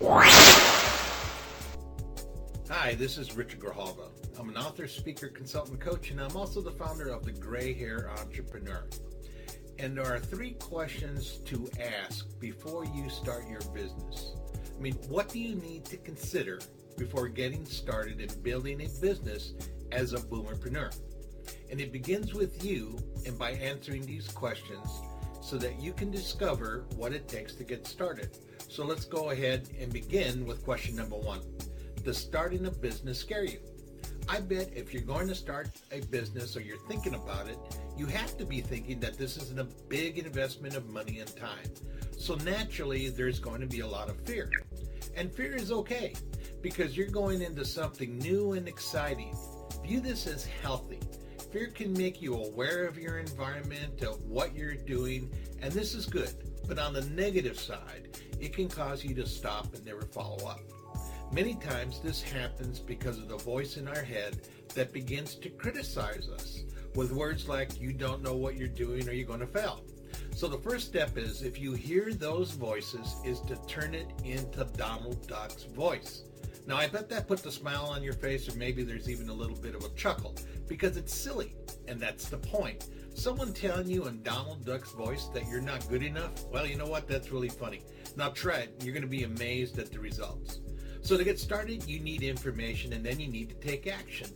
Hi, this is Richard Grijalva. I'm an author, speaker, consultant, coach, and I'm also the founder of the Gray Hair Entrepreneur. And there are 3 questions to ask before you start your business. What do you need to consider before getting started in building a business as a boomerpreneur? And it begins with you and by answering these questions so that you can discover what it takes to get started. So let's go ahead and begin with question number 1. Does starting a business scare you? I bet if you're going to start a business or you're thinking about it, you have to be thinking that this is a big investment of money and time. So naturally, there's going to be a lot of fear. And fear is okay because you're going into something new and exciting. View this as healthy. Fear can make you aware of your environment, of what you're doing, and this is good. But on the negative side, it can cause you to stop and never follow up. Many times this happens because of the voice in our head that begins to criticize us with words like, you don't know what you're doing or you're going to fail. So the first step is, if you hear those voices, is to turn it into Donald Duck's voice. Now I bet that puts a smile on your face, or maybe there's even a little bit of a chuckle, because it's silly, and that's the point. Someone telling you in Donald Duck's voice that you're not good enough, well, you know what, that's really funny. Now try it, you're going to be amazed at the results. So to get started, you need information, and then you need to take action.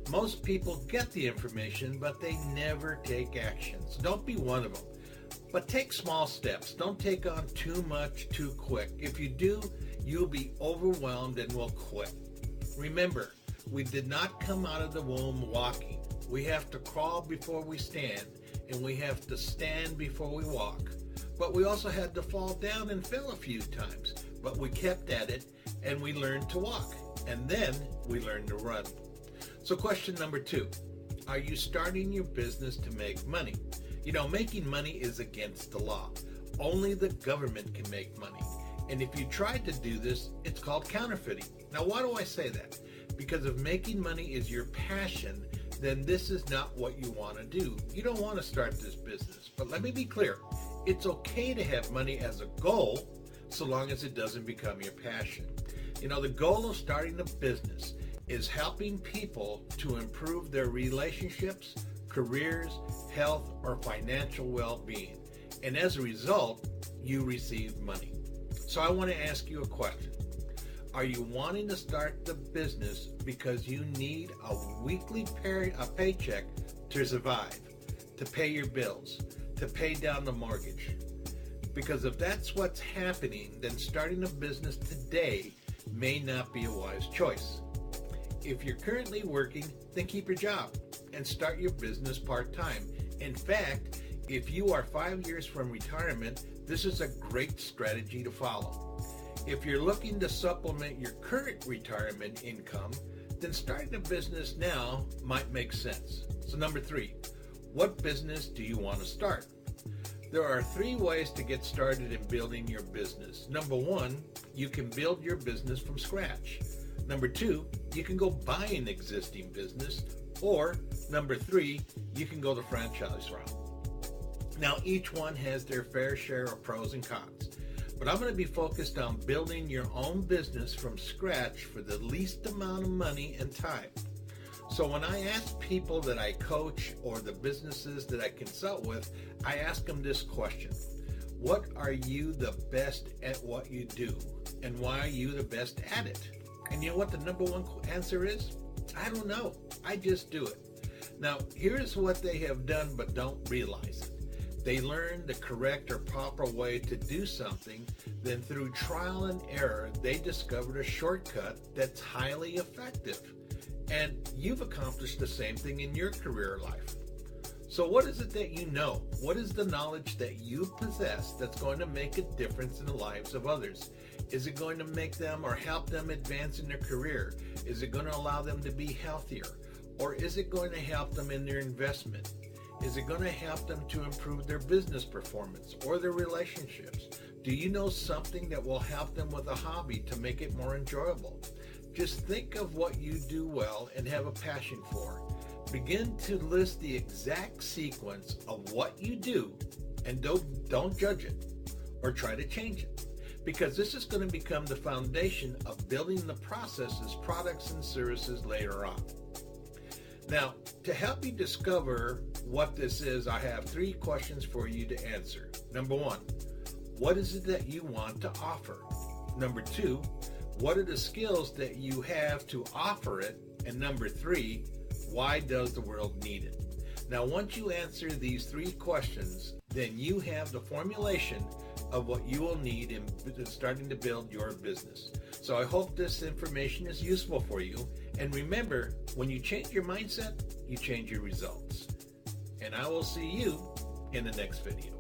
Most people get the information, but they never take action. So don't be one of them. But take small steps. Don't take on too much too quick. If you do, you'll be overwhelmed and will quit. Remember, we did not come out of the womb walking. We have to crawl before we stand, and we have to stand before we walk. But we also had to fall down and fail a few times. But we kept at it, and we learned to walk. And then we learned to run. So question number 2, are you starting your business to make money? Making money is against the law. Only the government can make money. And if you try to do this, it's called counterfeiting. Now, why do I say that? Because if making money is your passion, then this is not what you want to do. You don't want to start this business. But let me be clear. It's okay to have money as a goal, so long as it doesn't become your passion. The goal of starting a business is helping people to improve their relationships, careers, health, or financial well-being. And as a result, you receive money. So I want to ask you a question. Are you wanting to start the business because you need a weekly paycheck to survive, to pay your bills, to pay down the mortgage? Because if that's what's happening, then starting a business today may not be a wise choice. If you're currently working, then keep your job and start your business part-time. In fact, if you are 5 years from retirement, this is a great strategy to follow. If you're looking to supplement your current retirement income, then starting a business now might make sense. So number 3, what business do you want to start? There are 3 ways to get started in building your business. Number 1, you can build your business from scratch. Number 2, you can go buy an existing business. Or number 3, you can go the franchise route. Now, each one has their fair share of pros and cons. But I'm going to be focused on building your own business from scratch for the least amount of money and time. So when I ask people that I coach or the businesses that I consult with, I ask them this question. What are you the best at what you do? And why are you the best at it? And you know what the number 1 answer is? I don't know. I just do it. Now, here's what they have done but don't realize it. They learned the correct or proper way to do something, then through trial and error, they discovered a shortcut that's highly effective. And you've accomplished the same thing in your career life. So what is it that you know? What is the knowledge that you possess that's going to make a difference in the lives of others? Is it going to make them or help them advance in their career? Is it going to allow them to be healthier? Or is it going to help them in their investment? Is it going to help them to improve their business performance or their relationships? Do you know something that will help them with a hobby to make it more enjoyable? Just think of what you do well and have a passion for. Begin to list the exact sequence of what you do and don't judge it or try to change it. because this is going to become the foundation of building the processes, products, and services later on. Now, to help you discover what this is, I have 3 questions for you to answer. Number 1, what is it that you want to offer? Number 2, what are the skills that you have to offer it? And number 3, why does the world need it? Now, once you answer these 3 questions, then you have the formulation of what you will need in starting to build your business. So I hope this information is useful for you. And remember, when you change your mindset, you change your results. And I will see you in the next video.